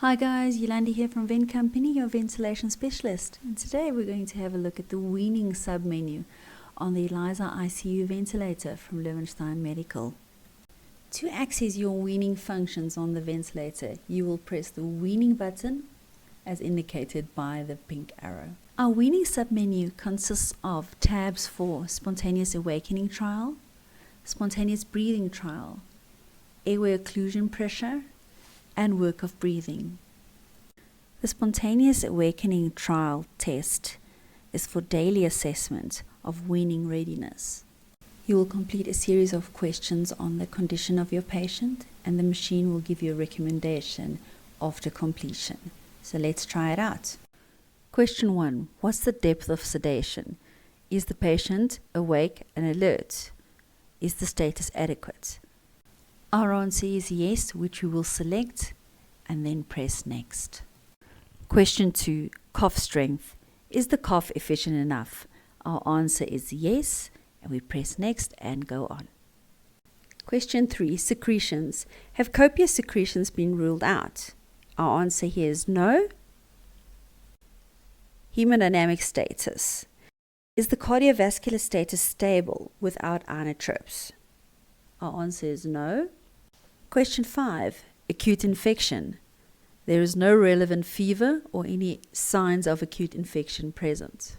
Hi guys, Yolandi here from Vent Company, your ventilation specialist. And today we're going to have a look at the weaning submenu on the Elisa ICU Ventilator from Loewenstein Medical. To access your weaning functions on the ventilator, you will press the weaning button as indicated by the pink arrow. Our weaning submenu consists of tabs for spontaneous awakening trial, spontaneous breathing trial, airway occlusion pressure, and work of breathing. The spontaneous awakening trial test is for daily assessment of weaning readiness. You will complete a series of questions on the condition of your patient, and the machine will give you a recommendation after completion. So let's try it out. Question 1. What's the depth of sedation? Is the patient awake and alert? Is the status adequate? Our answer is yes, which we will select and then press next. Question 2. Cough strength. Is the cough efficient enough? Our answer is yes, and we press next and go on. Question 3. Secretions. Have copious secretions been ruled out? Our answer here is no. Hemodynamic status. Is the cardiovascular status stable without inotropes? Our answer is no. Question 5. Acute infection. There is no relevant fever or any signs of acute infection present.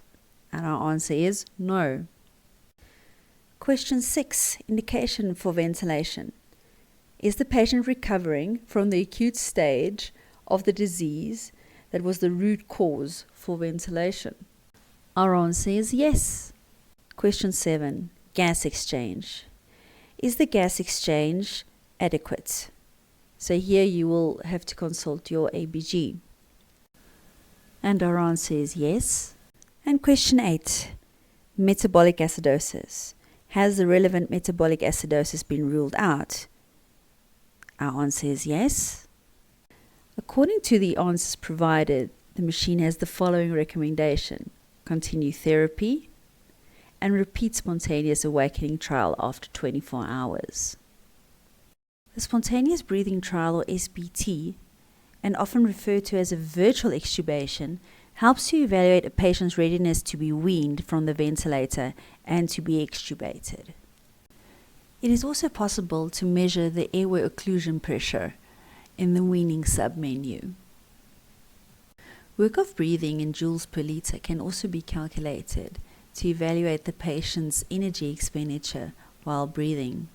And our answer is no. Question 6. Indication for ventilation. Is the patient recovering from the acute stage of the disease that was the root cause for ventilation? Our answer is yes. Question 7. Gas exchange. Is the gas exchange adequate? So here you will have to consult your ABG. And our answer is yes. And question 8. Metabolic acidosis. Has the relevant metabolic acidosis been ruled out? Our answer is yes. According to the answers provided, the machine has the following recommendation: continue therapy and repeat spontaneous awakening trial after 24 hours. The spontaneous breathing trial, or SBT, and often referred to as a virtual extubation, helps you evaluate a patient's readiness to be weaned from the ventilator and to be extubated. It is also possible to measure the airway occlusion pressure in the weaning submenu. Work of breathing in joules per liter can also be calculated to evaluate the patient's energy expenditure while breathing.